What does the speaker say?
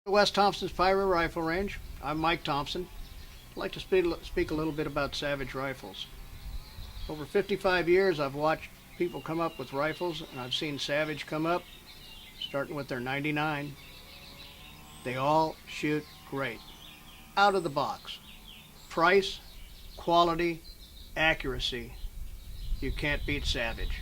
West Thompson's Piru Rifle Range. I'm Mike Thompson. I'd like to speak a little bit about Savage rifles. Over 55 years I've watched people come up with rifles, and I've seen Savage come up, starting with their 99. They all shoot great. Out of the box. Price, quality, accuracy. You can't beat Savage.